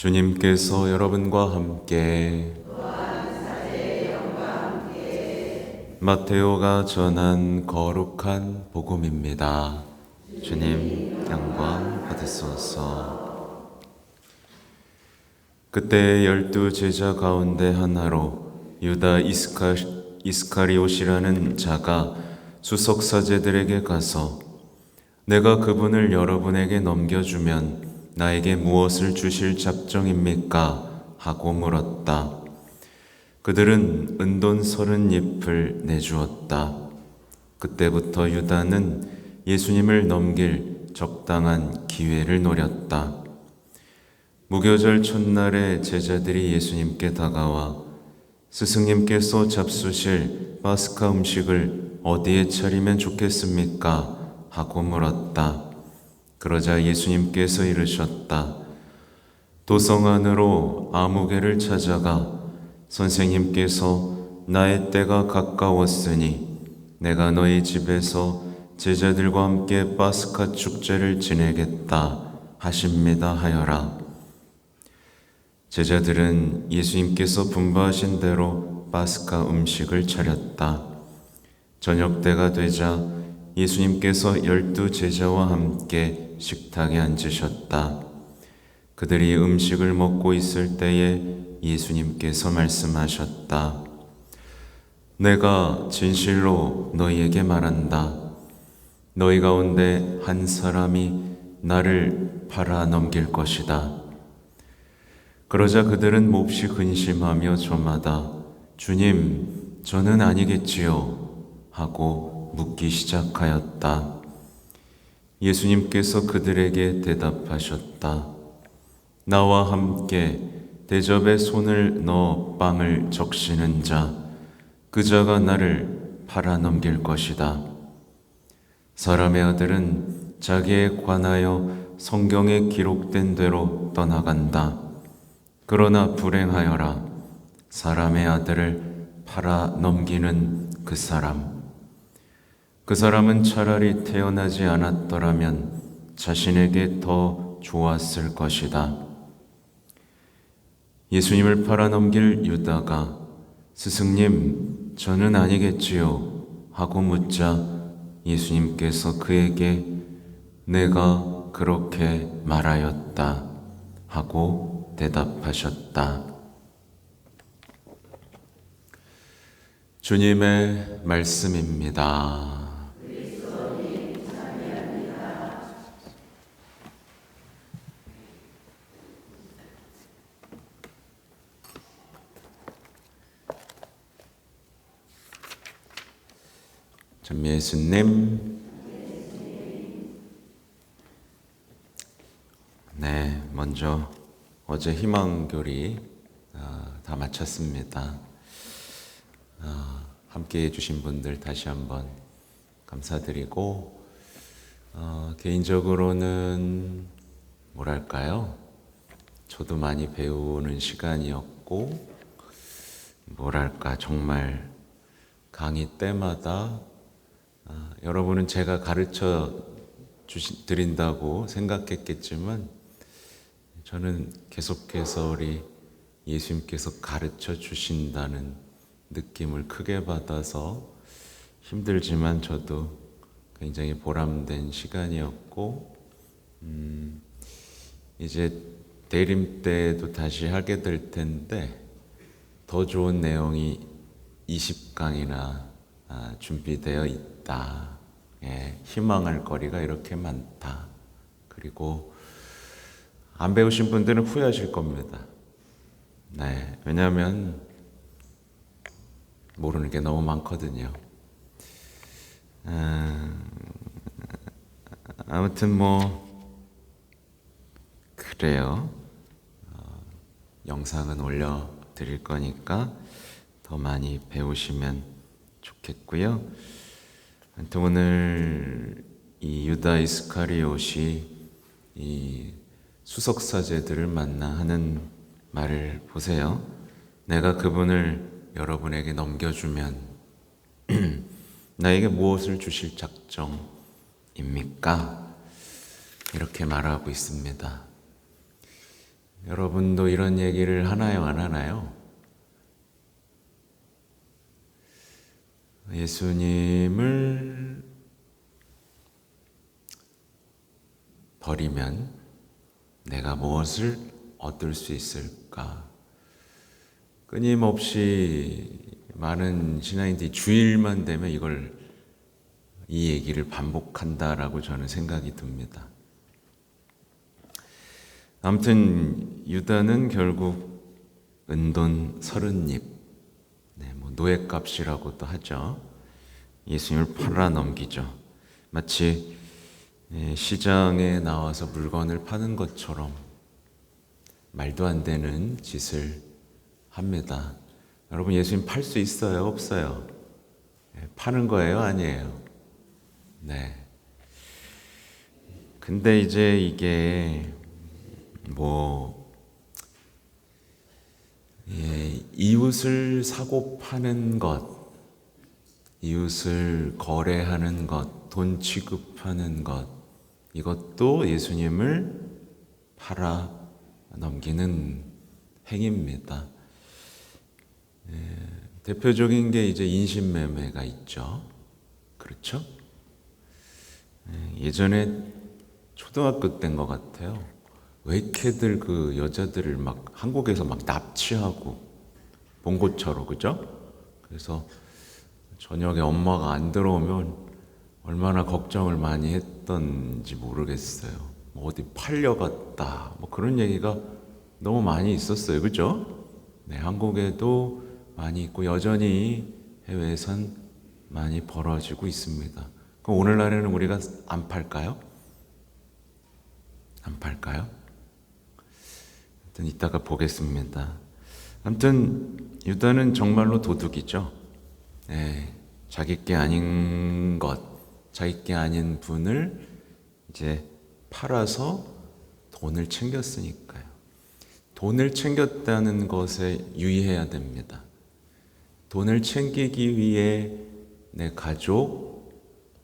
주님께서 여러분과 함께 마테오가 전한 거룩한 복음입니다. 주님 영광 받으소서. 그때 12 제자 가운데 하나로 유다 이스카리옷이라는 자가 수석사제들에게 가서 내가 그분을 여러분에게 넘겨주면 나에게 무엇을 주실 작정입니까? 하고 물었다. 그들은 은돈 30잎을 내주었다. 그때부터 유다는 예수님을 넘길 적당한 기회를 노렸다. 무교절 첫날에 제자들이 예수님께 다가와 스승님께서 잡수실 파스카 음식을 어디에 차리면 좋겠습니까? 하고 물었다. 그러자 예수님께서 이르셨다. 도성 안으로 아무개를 찾아가 선생님께서 나의 때가 가까웠으니 내가 너희 집에서 제자들과 함께 파스카 축제를 지내겠다 하십니다 하여라. 제자들은 예수님께서 분부하신 대로 파스카 음식을 차렸다. 저녁 때가 되자 예수님께서 12 제자와 함께 식탁에 앉으셨다. 그들이 음식을 먹고 있을 때에 예수님께서 말씀하셨다. 내가 진실로 너희에게 말한다. 너희 가운데 한 사람이 나를 팔아 넘길 것이다. 그러자 그들은 몹시 근심하며 저마다 주님, 저는 아니겠지요? 하고 묻기 시작하였다. 예수님께서 그들에게 대답하셨다. 나와 함께 대접에 손을 넣어 빵을 적시는 자, 그 자가 나를 팔아 넘길 것이다. 사람의 아들은 자기에 관하여 성경에 기록된 대로 떠나간다. 그러나 불행하여라. 사람의 아들을 팔아 넘기는 그 사람은 차라리 태어나지 않았더라면 자신에게 더 좋았을 것이다. 예수님을 팔아 넘길 유다가 스승님, 저는 아니겠지요? 하고 묻자 예수님께서 그에게 내가 그렇게 말하였다 하고 대답하셨다. 주님의 말씀입니다. 전 예수님, 먼저 어제 희망교리 다 마쳤습니다. 함께 해주신 분들 다시 한번 감사드리고 개인적으로는 뭐랄까요? 저도 많이 배우는 시간이었고 정말 강의 때마다 여러분은 제가 가르쳐 드린다고 생각했겠지만 저는 계속해서 우리 예수님께서 가르쳐 주신다는 느낌을 크게 받아서 힘들지만 저도 굉장히 보람된 시간이었고 이제 대림 때도 다시 하게 될 텐데 더 좋은 내용이 20강이나 준비되어 있다. 희망할 거리가 이렇게 많다. 그리고 안 배우신 분들은 후회하실 겁니다. 왜냐하면 모르는 게 너무 많거든요. 아무튼 그래요. 영상은 올려드릴 거니까 더 많이 배우시면 좋겠고요. 아무튼 오늘 이 유다 이스카리옷이 이 수석사제들을 만나 하는 말을 보세요. 내가 그분을 여러분에게 넘겨주면 나에게 무엇을 주실 작정입니까? 이렇게 말하고 있습니다. 여러분도 이런 얘기를 하나요, 안 하나요? 예수님을 버리면 내가 무엇을 얻을 수 있을까? 끊임없이 많은 신앙인들이 주일만 되면 이 얘기를 반복한다라고 저는 생각이 듭니다. 아무튼 유다는 결국 은돈 30립, 노예값이라고도 하죠. 예수님을 팔아 넘기죠. 마치 시장에 나와서 물건을 파는 것처럼 말도 안 되는 짓을 합니다. 여러분, 예수님 팔 수 있어요? 없어요? 파는 거예요? 아니에요? 네. 근데 이제 이게 이웃을 사고 파는 것, 이웃을 거래하는 것, 돈 취급하는 것, 이것도 예수님을 팔아 넘기는 행위입니다. 대표적인 게 이제 인신매매가 있죠. 그렇죠? 예전에 초등학교 때인 것 같아요. 왜 이렇게들 그 여자들을 막 한국에서 막 납치하고 봉고차로, 그죠? 그래서 저녁에 엄마가 안 들어오면 얼마나 걱정을 많이 했던지 모르겠어요. 어디 팔려갔다, 그런 얘기가 너무 많이 있었어요. 그죠? 네, 한국에도 많이 있고 여전히 해외에선 많이 벌어지고 있습니다. 그럼 오늘날에는 우리가 안 팔까요? 안 팔까요? 아무튼 이따가 보겠습니다. 아무튼 유다는 정말로 도둑이죠. 자기 게 아닌 것, 자기 게 아닌 분을 이제 팔아서 돈을 챙겼으니까요. 돈을 챙겼다는 것에 유의해야 됩니다. 돈을 챙기기 위해 내 가족,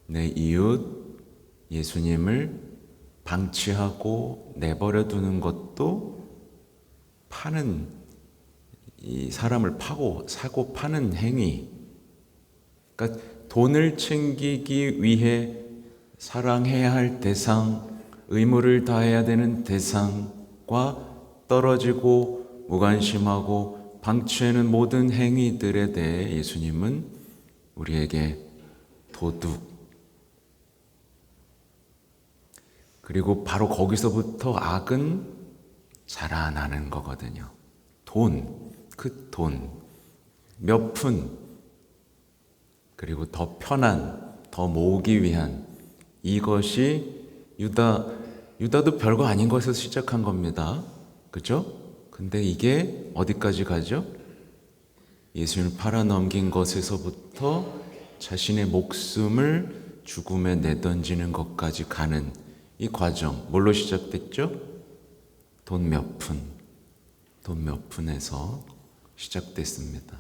내 이웃, 예수님을 방치하고 내버려 두는 것도 파는, 이 사람을 사고 파는 행위. 그러니까 돈을 챙기기 위해 사랑해야 할 대상, 의무를 다해야 되는 대상과 떨어지고 무관심하고 방치하는 모든 행위들에 대해 예수님은 우리에게 도둑, 그리고 바로 거기서부터 악은 자라나는 거거든요. 돈, 그 돈, 몇 푼, 그리고 더 편한, 더 모으기 위한, 이것이 유다도 별거 아닌 것에서 시작한 겁니다. 그죠? 근데 이게 어디까지 가죠? 예수님을 팔아 넘긴 것에서부터 자신의 목숨을 죽음에 내던지는 것까지 가는 이 과정, 뭘로 시작됐죠? 돈 몇 푼에서 시작됐습니다.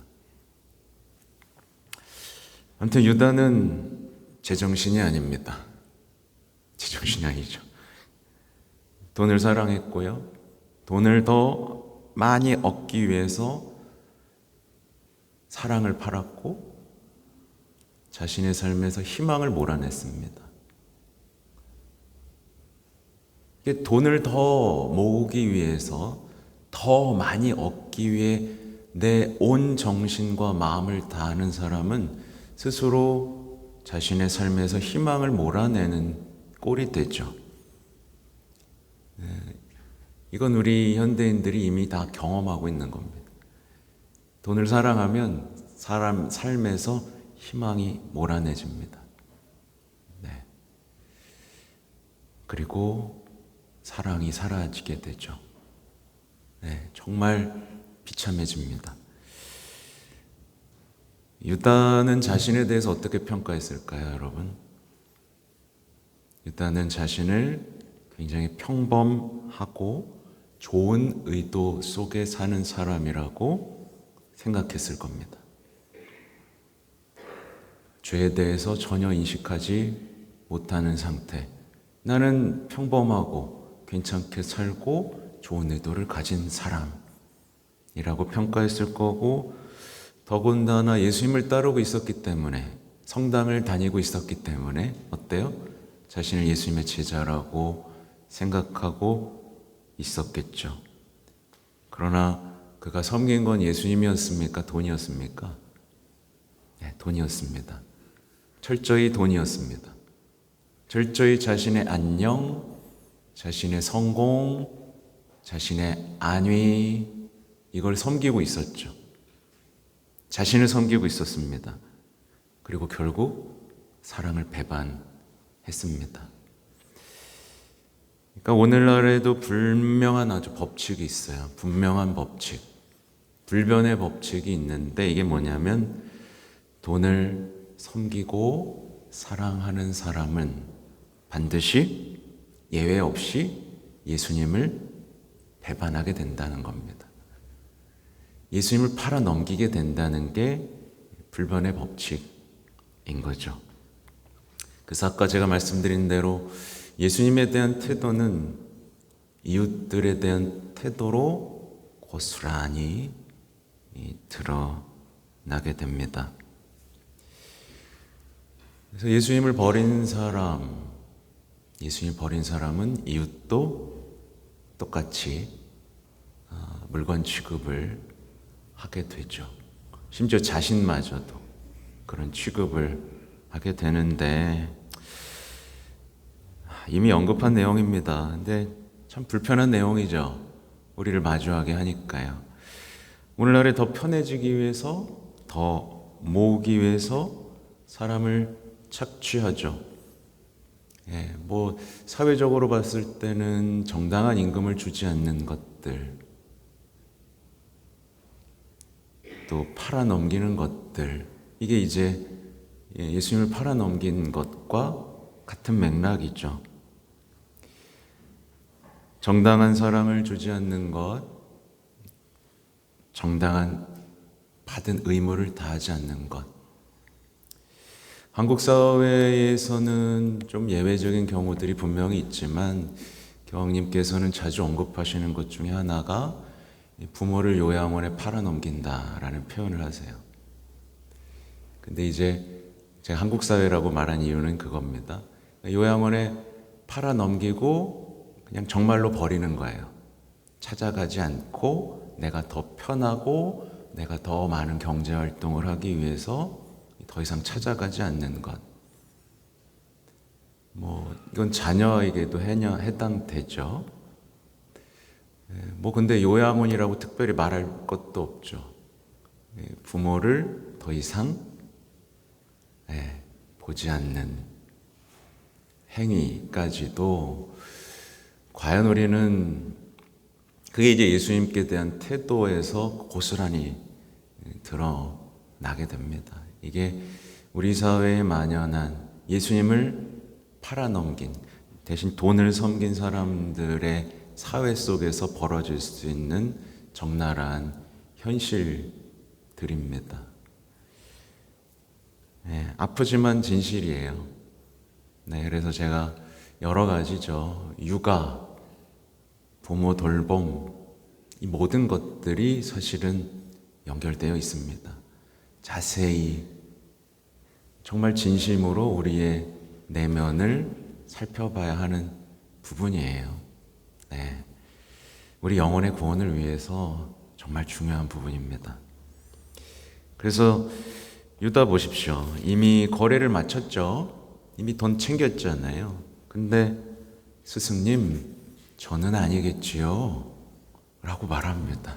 아무튼 유다는 제정신이 아닙니다. 제정신이 아니죠. 돈을 사랑했고요. 돈을 더 많이 얻기 위해서 사랑을 팔았고 자신의 삶에서 희망을 몰아냈습니다. 이게 돈을 더 모으기 위해서, 더 많이 얻기 위해 내 온 정신과 마음을 다하는 사람은 스스로 자신의 삶에서 희망을 몰아내는 꼴이 되죠. 이건 우리 현대인들이 이미 다 경험하고 있는 겁니다. 돈을 사랑하면 사람 삶에서 희망이 몰아내집니다. 네. 그리고 사랑이 사라지게 되죠. 네, 정말 비참해집니다. 유다는 자신에 대해서 어떻게 평가했을까요, 여러분? 유다는 자신을 굉장히 평범하고 좋은 의도 속에 사는 사람이라고 생각했을 겁니다. 죄에 대해서 전혀 인식하지 못하는 상태. 나는 평범하고 괜찮게 살고 좋은 의도를 가진 사람이라고 평가했을 거고, 더군다나 예수님을 따르고 있었기 때문에, 성당을 다니고 있었기 때문에 어때요? 자신을 예수님의 제자라고 생각하고 있었겠죠. 그러나 그가 섬긴 건 예수님이었습니까? 돈이었습니까? 네, 돈이었습니다. 철저히 돈이었습니다. 철저히 자신의 안녕, 자신의 성공, 자신의 안위, 이걸 섬기고 있었죠. 자신을 섬기고 있었습니다. 그리고 결국 사랑을 배반했습니다. 그러니까 오늘날에도 분명한 아주 법칙이 있어요. 분명한 법칙, 불변의 법칙이 있는데, 이게 뭐냐면 돈을 섬기고 사랑하는 사람은 반드시 예외 없이 예수님을 배반하게 된다는 겁니다. 예수님을 팔아 넘기게 된다는 게 불변의 법칙인 거죠. 그래서 아까 제가 말씀드린 대로 예수님에 대한 태도는 이웃들에 대한 태도로 고스란히 드러나게 됩니다. 그래서 예수님을 버린 사람은 이웃도 똑같이 물건 취급을 하게 되죠. 심지어 자신마저도 그런 취급을 하게 되는데, 이미 언급한 내용입니다. 근데 참 불편한 내용이죠. 우리를 마주하게 하니까요. 오늘날에 더 편해지기 위해서, 더 모으기 위해서 사람을 착취하죠. 사회적으로 봤을 때는 정당한 임금을 주지 않는 것들, 또 팔아넘기는 것들, 이게 이제 예수님을 팔아넘긴 것과 같은 맥락이죠. 정당한 사랑을 주지 않는 것, 정당한 받은 의무를 다하지 않는 것. 한국 사회에서는 좀 예외적인 경우들이 분명히 있지만, 교황님께서는 자주 언급하시는 것 중에 하나가 부모를 요양원에 팔아넘긴다라는 표현을 하세요. 근데 이제 제가 한국 사회라고 말한 이유는 그겁니다. 요양원에 팔아넘기고 그냥 정말로 버리는 거예요. 찾아가지 않고 내가 더 편하고 내가 더 많은 경제활동을 하기 위해서 더 이상 찾아가지 않는 것. 이건 자녀에게도 해당되죠. 근데 요양원이라고 특별히 말할 것도 없죠. 부모를 더 이상 보지 않는 행위까지도, 과연 우리는 그게 이제 예수님께 대한 태도에서 고스란히 드러나게 됩니다. 이게 우리 사회에 만연한 예수님을 팔아넘긴, 대신 돈을 섬긴 사람들의 사회 속에서 벌어질 수 있는 적나라한 현실들입니다. 아프지만 진실이에요. 그래서 제가 여러 가지죠. 육아, 부모 돌봄, 이 모든 것들이 사실은 연결되어 있습니다. 자세히, 정말 진심으로 우리의 내면을 살펴봐야 하는 부분이에요. 우리 영혼의 구원을 위해서 정말 중요한 부분입니다. 그래서 유다 보십시오. 이미 거래를 마쳤죠. 이미 돈 챙겼잖아요. 근데 스승님, 저는 아니겠지요? 라고 말합니다.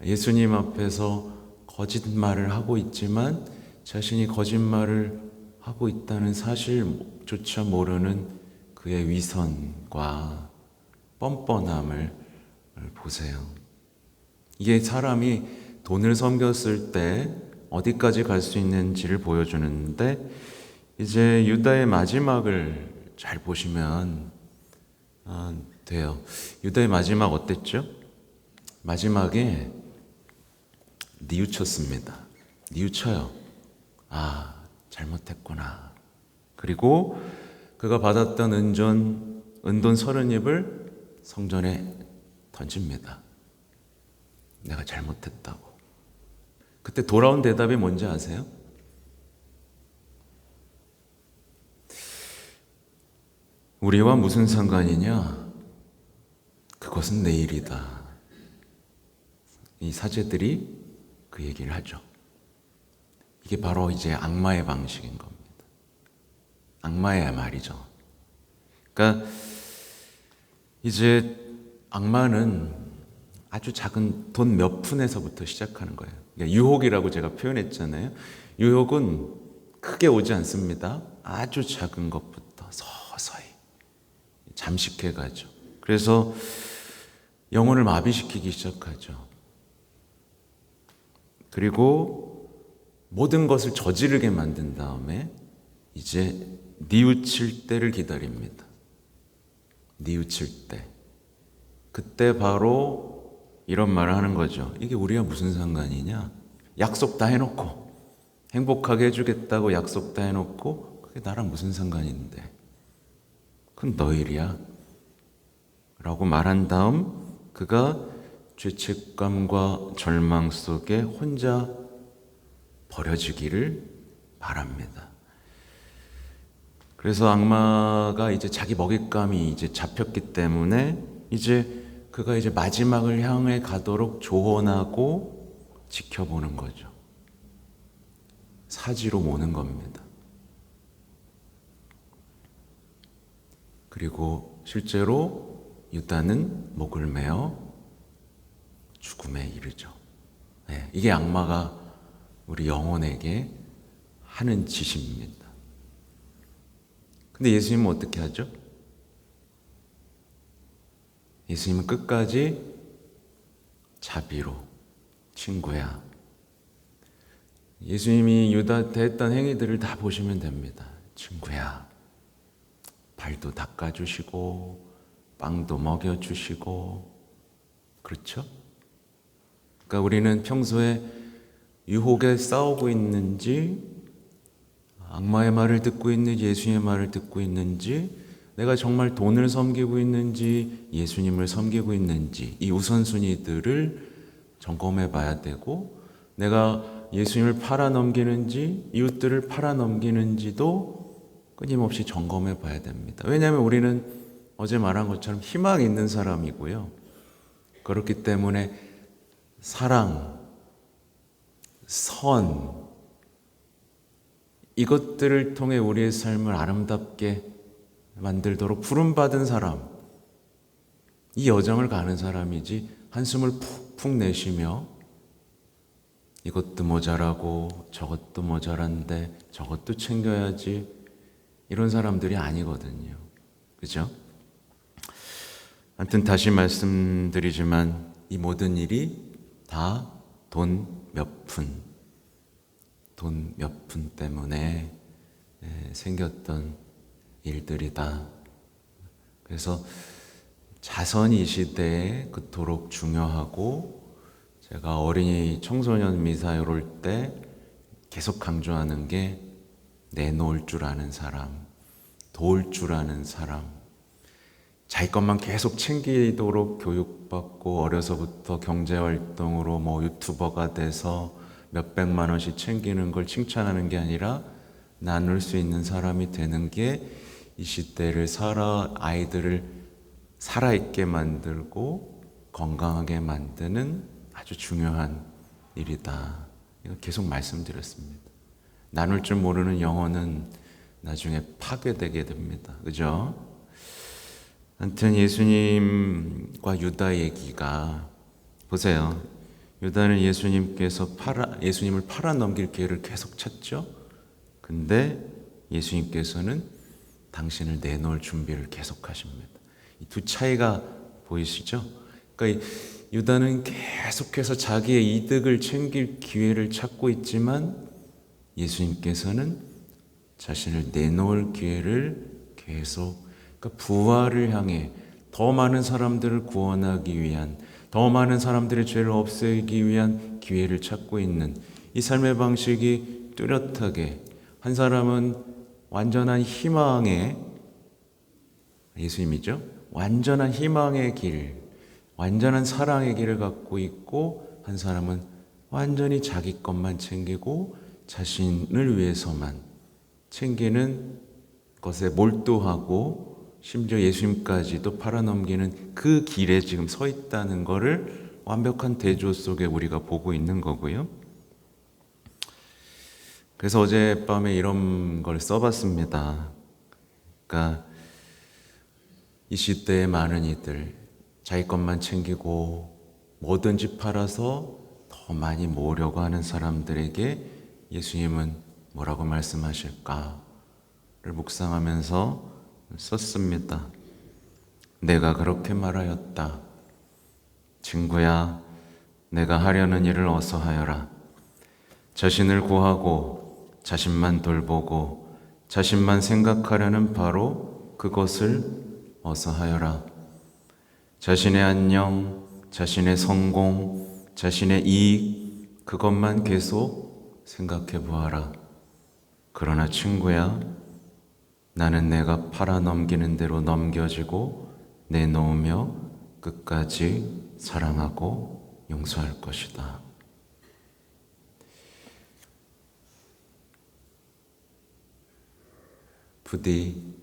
예수님 앞에서 거짓말을 하고 있지만 자신이 거짓말을 하고 있다는 사실조차 모르는 그의 위선과 뻔뻔함을 보세요. 이게 사람이 돈을 섬겼을 때 어디까지 갈 수 있는지를 보여주는데, 이제 유다의 마지막을 잘 보시면 돼요. 유다의 마지막 어땠죠? 마지막에 뉘우쳤습니다. 뉘우쳐요. 잘못했구나. 그리고 그가 받았던 은돈 30입을 성전에 던집니다. 내가 잘못했다고. 그때 돌아온 대답이 뭔지 아세요? 우리와 무슨 상관이냐? 그것은 내 일이다. 이 사제들이 그 얘기를 하죠. 이게 바로 이제 악마의 방식인 겁니다. 악마의 말이죠. 그러니까 이제 악마는 아주 작은 돈 몇 푼에서부터 시작하는 거예요. 그러니까 유혹이라고 제가 표현했잖아요. 유혹은 크게 오지 않습니다. 아주 작은 것부터 서서히 잠식해 가죠. 그래서 영혼을 마비시키기 시작하죠. 그리고 모든 것을 저지르게 만든 다음에 이제 뉘우칠 때를 기다립니다. 뉘우칠 때. 그때 바로 이런 말을 하는 거죠. 이게 우리와 무슨 상관이냐? 약속 다 해놓고 행복하게 해주겠다고 약속 다 해놓고 그게 나랑 무슨 상관인데? 그건 너 일이야. 라고 말한 다음 그가 죄책감과 절망 속에 혼자 버려지기를 바랍니다. 그래서 악마가 이제 자기 먹잇감이 이제 잡혔기 때문에 이제 그가 이제 마지막을 향해 가도록 조언하고 지켜보는 거죠. 사지로 모는 겁니다. 그리고 실제로 유다는 목을 메어 죽음에 이르죠. 네, 이게 악마가 우리 영혼에게 하는 짓입니다. 근데 예수님은 어떻게 하죠? 예수님은 끝까지 자비로, 친구야. 예수님이 유다한테 했던 행위들을 다 보시면 됩니다. 친구야. 발도 닦아주시고 빵도 먹여주시고 그렇죠? 그러니까 우리는 평소에 유혹에 싸우고 있는지 악마의 말을 듣고 있는지 예수님의 말을 듣고 있는지 내가 정말 돈을 섬기고 있는지 예수님을 섬기고 있는지 이 우선순위들을 점검해 봐야 되고 내가 예수님을 팔아넘기는지 이웃들을 팔아넘기는지도 끊임없이 점검해 봐야 됩니다. 왜냐하면 우리는 어제 말한 것처럼 희망이 있는 사람이고요. 그렇기 때문에 사랑, 선 이것들을 통해 우리의 삶을 아름답게 만들도록 부름받은 사람, 이 여정을 가는 사람이지 한숨을 푹푹 내쉬며 이것도 모자라고 저것도 모자란데 저것도 챙겨야지 이런 사람들이 아니거든요. 그죠? 아무튼 다시 말씀드리지만 이 모든 일이 다 돈 몇 푼 때문에 생겼던 일들이다. 그래서 자선이 이 시대에 그토록 중요하고 제가 어린이 청소년 미사일 올 때 계속 강조하는 게 내놓을 줄 아는 사람, 도울 줄 아는 사람, 자기 것만 계속 챙기도록 교육받고 어려서부터 경제활동으로 뭐 유튜버가 돼서 몇백만 원씩 챙기는 걸 칭찬하는 게 아니라 나눌 수 있는 사람이 되는 게 이 시대를 아이들을 살아있게 만들고 건강하게 만드는 아주 중요한 일이다. 이거 계속 말씀드렸습니다. 나눌 줄 모르는 영혼은 나중에 파괴되게 됩니다. 그죠? 아무튼 예수님과 유다 얘기가 보세요. 유다는 예수님을 팔아넘길 기회를 계속 찾죠. 근데 예수님께서는 당신을 내놓을 준비를 계속 하십니다. 이 두 차이가 보이시죠? 그러니까 유다는 계속해서 자기의 이득을 챙길 기회를 찾고 있지만 예수님께서는 자신을 내놓을 기회를 계속 그러니까 부활을 향해 더 많은 사람들을 구원하기 위한 더 많은 사람들의 죄를 없애기 위한 기회를 찾고 있는 이 삶의 방식이 뚜렷하게 한 사람은 완전한 희망에 예수님이죠. 완전한 희망의 길, 완전한 사랑의 길을 갖고 있고, 한 사람은 완전히 자기 것만 챙기고 자신을 위해서만 챙기는 것에 몰두하고 심지어 예수님까지도 팔아넘기는 그 길에 지금 서 있다는 것을 완벽한 대조 속에 우리가 보고 있는 거고요. 그래서 어젯밤에 이런 걸 써봤습니다. 그러니까 이 시대의 많은 이들 자기 것만 챙기고 뭐든지 팔아서 더 많이 모으려고 하는 사람들에게 예수님은 뭐라고 말씀하실까를 묵상하면서 썼습니다. 내가 그렇게 말하였다. 친구야, 내가 하려는 일을 어서 하여라. 자신을 구하고 자신만 돌보고 자신만 생각하려는 바로 그것을 어서 하여라. 자신의 안녕, 자신의 성공, 자신의 이익, 그것만 계속 생각해 보아라. 그러나 친구야, 나는 내가 팔아 넘기는 대로 넘겨지고 내놓으며 끝까지 사랑하고 용서할 것이다. 부디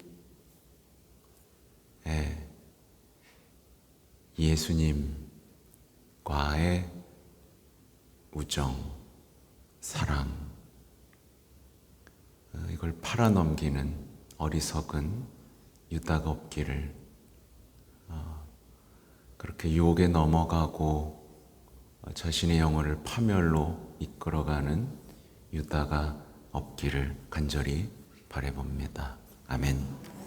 예수님과의 우정, 사랑, 이걸 팔아넘기는 어리석은 유다가 없기를, 그렇게 유혹에 넘어가고 자신의 영혼을 파멸로 이끌어가는 유다가 없기를 간절히 바라봅니다. 아멘.